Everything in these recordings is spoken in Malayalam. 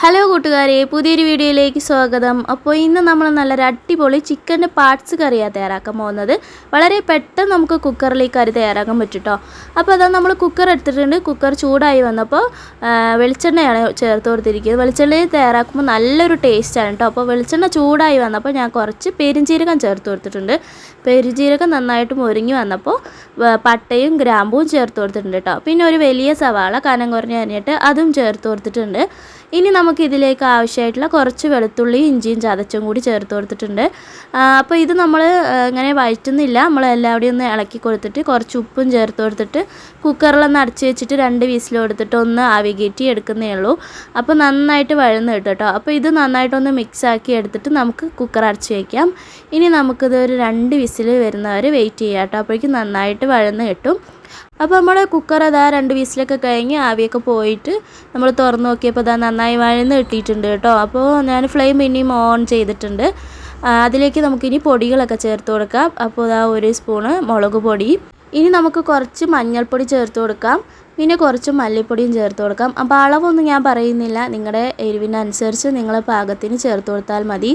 ഹലോ കൂട്ടുകാരെ, പുതിയൊരു വീഡിയോയിലേക്ക് സ്വാഗതം. അപ്പോൾ ഇന്ന് നമ്മൾ നല്ലൊരു അടിപൊളി ചിക്കൻ്റെ പാർട്സ് കറിയാണ് തയ്യാറാക്കാൻ പോകുന്നത്. വളരെ പെട്ടെന്ന് നമുക്ക് കുക്കറിൽ ഈ കറി തയ്യാറാക്കാൻ പറ്റും കേട്ടോ. അപ്പോൾ അതാ നമ്മൾ കുക്കർ എടുത്തിട്ടുണ്ട്. കുക്കർ ചൂടായി വന്നപ്പോൾ വെളിച്ചെണ്ണയാണ് ചേർത്ത് കൊടുത്തിരിക്കുന്നത്. വെളിച്ചെണ്ണയിൽ തയ്യാറാക്കുമ്പോൾ നല്ലൊരു ടേസ്റ്റാണ് കേട്ടോ. അപ്പോൾ വെളിച്ചെണ്ണ ചൂടായി വന്നപ്പോൾ ഞാൻ കുറച്ച് പെരുംജീരകം ചേർത്ത് കൊടുത്തിട്ടുണ്ട്. പെരുംജീരകം നന്നായിട്ട് മുരിഞ്ഞ് വന്നപ്പോൾ പട്ടയും ഗ്രാമ്പൂവും ചേർത്ത് കൊടുത്തിട്ടുണ്ട് കേട്ടോ. പിന്നെ ഒരു വലിയ സവാള കനം കുറഞ്ഞ് അരിഞ്ഞിട്ട് അതും ചേർത്ത് കൊടുത്തിട്ടുണ്ട്. ഇനി നമുക്ക് ഇതിലേക്ക് ആവശ്യമായിട്ടുള്ള കുറച്ച് വെളുത്തുള്ളി ഇഞ്ചിയും ചതച്ചും കൂടി ചേർത്ത് കൊടുത്തിട്ടുണ്ട്. അപ്പോൾ ഇത് നമ്മൾ ഇങ്ങനെ വഴറ്റുന്നില്ല, നമ്മൾ എല്ലാവരുടെയും ഒന്ന് ഇളക്കി കൊടുത്തിട്ട് കുറച്ച് ഉപ്പും ചേർത്ത് കൊടുത്തിട്ട് കുക്കറിലൊന്ന് അടച്ച് വെച്ചിട്ട് 2 വിസിൽ കൊടുത്തിട്ട് ഒന്ന് ആവി കയറ്റി എടുക്കുന്നേ ഉള്ളൂ. അപ്പോൾ നന്നായിട്ട് വഴന്ന് കിട്ടും കേട്ടോ. അപ്പോൾ ഇത് നന്നായിട്ടൊന്ന് മിക്സാക്കി എടുത്തിട്ട് നമുക്ക് കുക്കർ അടച്ച് വയ്ക്കാം. ഇനി നമുക്കിത് ഒരു 2 വിസിൽ വരുന്നവരെ വെയിറ്റ് ചെയ്യാം കേട്ടോ. അപ്പോഴേക്കും നന്നായിട്ട് വഴന്ന് കിട്ടും. അപ്പോൾ നമ്മൾ കുക്കർ അതാ 2 വിസിലൊക്കെ കഴിഞ്ഞ് ആവിയൊക്കെ പോയിട്ട് നമ്മൾ തുറന്ന് നോക്കിയപ്പോൾ അതാ നന്നായി വഴന്ന് കിട്ടിയിട്ടുണ്ട് കേട്ടോ. അപ്പോൾ ഞാൻ ഫ്ലെയിം പിന്നെയും ഓൺ ചെയ്തിട്ടുണ്ട്. അതിലേക്ക് നമുക്കിനി പൊടികളൊക്കെ ചേർത്ത് കൊടുക്കാം. അപ്പോൾ അതാ 1 സ്പൂണ് മുളക് പൊടി, ഇനി നമുക്ക് കുറച്ച് മഞ്ഞൾപ്പൊടി ചേർത്ത് കൊടുക്കാം. പിന്നെ കുറച്ച് മല്ലിപ്പൊടിയും ചേർത്ത് കൊടുക്കാം. അപ്പോൾ അളവൊന്നും ഞാൻ പറയുന്നില്ല, നിങ്ങളുടെ എരിവിനനുസരിച്ച് നിങ്ങൾ പാകത്തിന് ചേർത്ത് കൊടുത്താൽ മതി.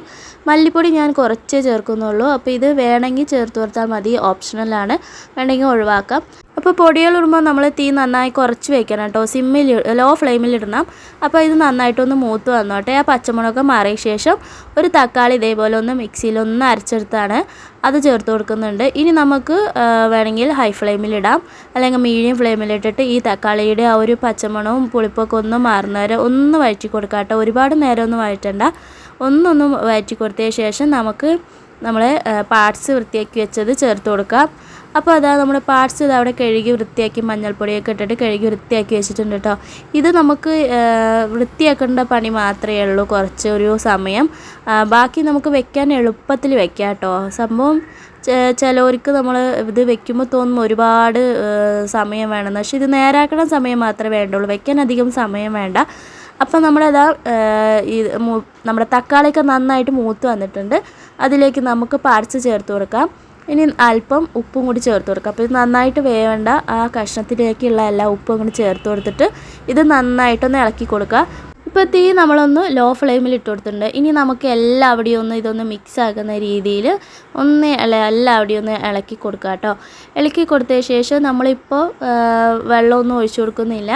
മല്ലിപ്പൊടി ഞാൻ കുറച്ചേ ചേർക്കുന്നുള്ളൂ. അപ്പോൾ ഇത് വേണമെങ്കിൽ ചേർത്ത് കൊടുത്താൽ മതി, ഓപ്ഷണലാണ്, വേണമെങ്കിൽ ഒഴിവാക്കാം. അപ്പോൾ പൊടികൾ ഇടുമ്പോൾ നമ്മൾ തീ നന്നായി കുറച്ച് വയ്ക്കണം കേട്ടോ. ലോ ഫ്ലെയിമിൽ ഇടണം. അപ്പോൾ ഇത് നന്നായിട്ടൊന്ന് മൂത്ത് വന്നോട്ടെ. ആ പച്ചമുളക് മാറിയ ശേഷം ഒരു തക്കാളി ഇതേപോലെ ഒന്ന് മിക്സിയിലൊന്ന് അരച്ചെടുത്താണ് അത് ചേർത്ത് കൊടുക്കുന്നുണ്ട്. ഇനി നമുക്ക് വേണമെങ്കിൽ ഹൈ ഫ്ലെയിമിലിടാം, അല്ലെങ്കിൽ മീഡിയം ഫ്ലെയിമിലിട്ടിട്ട് ഈ തക്കാളിയുടെ ആ ഒരു പച്ചമണവും പുളിപ്പൊക്കെ ഒന്ന് മാറുന്നവരെ ഒന്ന് വഴറ്റി കൊടുക്കാം കേട്ടോ. ഒരുപാട് നേരം ഒന്നും വഴറ്റണ്ട, ഒന്നൊന്ന് വഴറ്റി കൊടുത്തതിന് ശേഷം നമുക്ക് നമ്മളെ പാർട്സ് വൃത്തിയാക്കി വെച്ചത് ചേർത്ത് കൊടുക്കാം. അപ്പോൾ അതാ നമ്മുടെ പാർട്സ് ഇത് അവിടെ കഴുകി വൃത്തിയാക്കി മഞ്ഞൾപ്പൊടിയൊക്കെ ഇട്ടിട്ട് കഴുകി വൃത്തിയാക്കി വെച്ചിട്ടുണ്ട് കേട്ടോ. ഇത് നമുക്ക് വൃത്തിയാക്കേണ്ട പണി മാത്രമേ ഉള്ളൂ, കുറച്ച് ഒരു സമയം. ബാക്കി നമുക്ക് വെക്കാൻ എളുപ്പത്തിൽ വെക്കാം കേട്ടോ. സംഭവം ചിലവർക്ക് നമ്മൾ ഇത് വെക്കുമ്പോൾ തോന്നും ഒരുപാട് സമയം വേണമെന്ന്. പക്ഷേ ഇത് നേരാക്കണ സമയം മാത്രമേ വേണ്ടുള്ളൂ, വെക്കാൻ അധികം സമയം വേണ്ട. അപ്പോൾ നമ്മളതാ നമ്മുടെ തക്കാളിയൊക്കെ നന്നായിട്ട് മൂത്ത് വന്നിട്ടുണ്ട്. അതിലേക്ക് നമുക്ക് പാർട്സ് ചേർത്ത് കൊടുക്കാം. ഇനി അല്പം ഉപ്പും കൂടി ചേർത്ത് കൊടുക്കാം. അപ്പോൾ ഇത് നന്നായിട്ട് വേവേണ്ട ആ കഷ്ണത്തിലേക്കുള്ള എല്ലാ ഉപ്പും കൂടി ചേർത്ത് കൊടുത്തിട്ട് ഇത് നന്നായിട്ടൊന്ന് ഇളക്കി കൊടുക്കുക. ഇപ്പോൾ തീ നമ്മളൊന്ന് ലോ ഫ്ലെയിമിൽ ഇട്ട് കൊടുത്തിട്ടുണ്ട്. ഇനി നമുക്ക് എല്ലാവിടെയും ഒന്ന് ഇതൊന്ന് മിക്സ് ആക്കുന്ന രീതിയിൽ ഒന്ന് എല്ലാവിടെയും ഒന്ന് ഇളക്കി കൊടുക്കുക കേട്ടോ. ഇളക്കി കൊടുത്തതിന് ശേഷം നമ്മളിപ്പോൾ വെള്ളമൊന്നും ഒഴിച്ചു കൊടുക്കുന്നില്ല.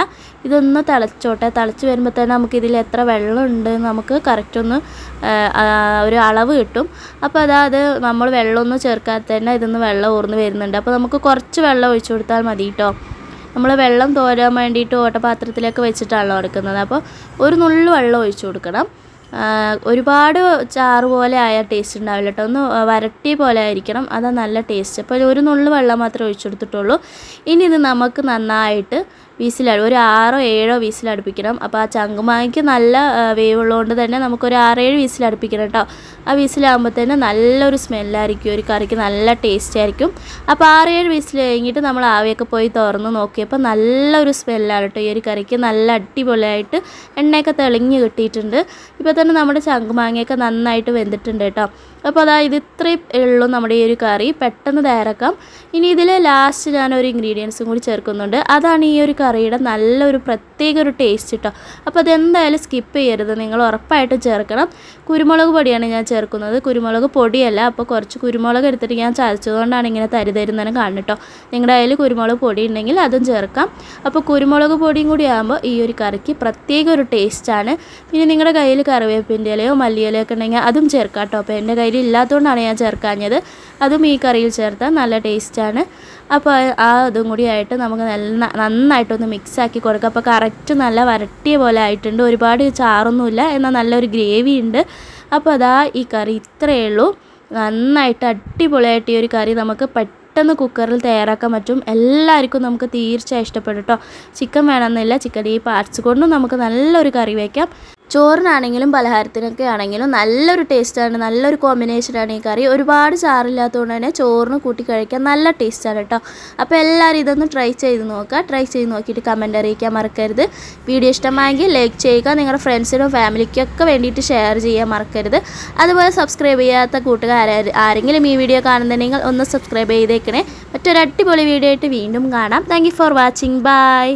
ഇതൊന്ന് തിളച്ചോട്ടെ. തിളച്ച് വരുമ്പോൾ തന്നെ നമുക്കിതിൽ എത്ര വെള്ളം ഉണ്ട് നമുക്ക് കറക്റ്റ് ഒന്ന് ഒരു അളവ് കിട്ടും. അപ്പോൾ അതായത് നമ്മൾ വെള്ളമൊന്നും ചേർക്കാതെ തന്നെ ഇതൊന്ന് വെള്ളം ഊർന്ന് വരുന്നുണ്ട്. അപ്പോൾ നമുക്ക് കുറച്ച് വെള്ളം ഒഴിച്ചു കൊടുത്താൽ മതി കേട്ടോ. നമ്മൾ വെള്ളം തോരാൻ വേണ്ടിയിട്ട് ഓട്ടപാത്രത്തിലേക്ക് വെച്ചിട്ടാണല്ലോ എടുക്കുന്നത്. അപ്പോൾ ഒരു നുള്ളു വെള്ളം ഒഴിച്ചു കൊടുക്കണം. ഒരുപാട് ചാറ് പോലെ ആയാൽ ടേസ്റ്റ് ഉണ്ടാവില്ല കേട്ടോ. ഒന്ന് വരട്ടി പോലെ ആയിരിക്കണം, അതാണ് നല്ല ടേസ്റ്റ്. അപ്പോൾ ഒരു നുള്ളു വെള്ളം മാത്രമേ ഒഴിച്ചു കൊടുത്തിട്ടുള്ളൂ. ഇനി ഇത് നമുക്ക് നന്നായിട്ട് ഒരു 6-7 വിസിലടുപ്പിക്കണം. അപ്പോൾ ആ ചങ്കുമാങ്ങയ്ക്ക് നല്ല വേവുള്ളതുകൊണ്ട് തന്നെ നമുക്കൊരു 6-7 വിസിലടുപ്പിക്കണം കേട്ടോ. ആ വിസിലാകുമ്പോൾ തന്നെ നല്ലൊരു സ്മെല്ലായിരിക്കും, ഒരു കറിക്ക് നല്ല ടേസ്റ്റ് ആയിരിക്കും. അപ്പോൾ 6-7 വിസിൽ കഴിഞ്ഞിട്ട് നമ്മൾ ആവിയൊക്കെ പോയി തുറന്ന് നോക്കിയപ്പോൾ നല്ലൊരു സ്മെല്ലാണ് കേട്ടോ. ഈ ഒരു കറിക്ക് നല്ല അടിപൊളിയായിട്ട് എണ്ണയൊക്കെ തെളിഞ്ഞ് കിട്ടിയിട്ടുണ്ട്. ഇപ്പോൾ തന്നെ നമ്മുടെ ചങ്കുമാങ്ങയൊക്കെ നന്നായിട്ട് വെന്തിട്ടുണ്ട് കേട്ടോ. അപ്പോൾ ഇത് ഇത്രയും ഉള്ളൂ നമ്മുടെ ഈ ഒരു കറി, പെട്ടെന്ന് തയ്യാറാക്കാം. ഇനി ഇതിൽ ലാസ്റ്റ് ഞാനൊരു ഇൻഗ്രീഡിയൻസും കൂടി ചേർക്കുന്നുണ്ട്. അതാണ് ഈ ഒരു കറിയുടെ നല്ലൊരു പ്രത്യേക ഒരു ടേസ്റ്റ് കേട്ടോ. അപ്പോൾ അതെന്തായാലും സ്കിപ്പ് ചെയ്യരുത്, നിങ്ങൾ ഉറപ്പായിട്ടും ചേർക്കണം. കുരുമുളക് പൊടിയാണ് ഞാൻ ചേർക്കുന്നത്, കുരുമുളക് പൊടിയല്ല. അപ്പോൾ കുറച്ച് കുരുമുളക് എടുത്തിട്ട് ഞാൻ ചതച്ചതുകൊണ്ടാണ് ഇങ്ങനെ തരുന്നതിന് കാണും കേട്ടോ. നിങ്ങളുടെ കയ്യിൽ കുരുമുളക് പൊടി ഉണ്ടെങ്കിൽ അതും ചേർക്കാം. അപ്പോൾ കുരുമുളക് പൊടിയും കൂടി ആകുമ്പോൾ ഈ ഒരു കറിക്ക് പ്രത്യേക ഒരു ടേസ്റ്റാണ്. പിന്നെ നിങ്ങളുടെ കയ്യിൽ കറിവേപ്പിൻ്റെ ഇലയോ മല്ലിയിലയോ ഒക്കെ ഉണ്ടെങ്കിൽ അതും ചേർക്കാം കേട്ടോ. അപ്പോൾ എൻ്റെ കയ്യിൽ ഇല്ലാത്തതുകൊണ്ടാണ് ഞാൻ ചേർക്കാഞ്ഞത്. അതും ഈ കറിയിൽ ചേർത്താൽ നല്ല ടേസ്റ്റാണ്. അപ്പോൾ അതും കൂടി ആയിട്ട് നമുക്ക് നന്നായിട്ടൊന്ന് മിക്സാക്കി കൊടുക്കുക. അപ്പോൾ കറക്റ്റ് നല്ല വരട്ടിയ പോലെ ആയിട്ടുണ്ട്, ഒരുപാട് ചാറൊന്നുമില്ല, എന്നാൽ നല്ലൊരു ഗ്രേവി ഉണ്ട്. അപ്പോൾ ഈ കറി ഇത്രയേ ഉള്ളൂ. നന്നായിട്ട് അടിപൊളിയായിട്ട് ഈ ഒരു കറി നമുക്ക് പെട്ടെന്ന് കുക്കറിൽ തയ്യാറാക്കാൻ പറ്റും. എല്ലാവർക്കും നമുക്ക് തീർച്ചയായും ഇഷ്ടപ്പെടും കേട്ടോ. ചിക്കൻ വേണമെന്നില്ല, ചിക്കൻ ഈ പാർട്സ് കൊണ്ടും നമുക്ക് നല്ലൊരു കറി വയ്ക്കാം. ചോറിനാണെങ്കിലും പലഹാരത്തിനൊക്കെ ആണെങ്കിലും നല്ലൊരു ടേസ്റ്റാണ്, നല്ലൊരു കോമ്പിനേഷനാണ് ഈ കറി. ഒരുപാട് ചാറില്ലാത്തതുകൊണ്ട് തന്നെ ചോറിന് കൂട്ടി കഴിക്കാൻ നല്ല ടേസ്റ്റാണ് കേട്ടോ. അപ്പോൾ എല്ലാവരും ഇതൊന്ന് ട്രൈ ചെയ്ത് നോക്കുക. ട്രൈ ചെയ്ത് നോക്കിയിട്ട് കമൻറ്റ് അറിയിക്കാൻ മറക്കരുത്. വീഡിയോ ഇഷ്ടമായെങ്കിൽ ലൈക്ക് ചെയ്യുക, നിങ്ങളുടെ ഫ്രണ്ട്സിനും ഫാമിലിക്കൊക്കെ വേണ്ടിയിട്ട് ഷെയർ ചെയ്യാൻ മറക്കരുത്. അതുപോലെ സബ്സ്ക്രൈബ് ചെയ്യാത്ത ആരെങ്കിലും ഈ വീഡിയോ കാണുന്നുണ്ടെങ്കിൽ ഒന്ന് സബ്സ്ക്രൈബ് ചെയ്തേക്കണേ. മറ്റൊരു അടിപൊളി വീഡിയോ ആയിട്ട് വീണ്ടും കാണാം. Thank you for watching. By.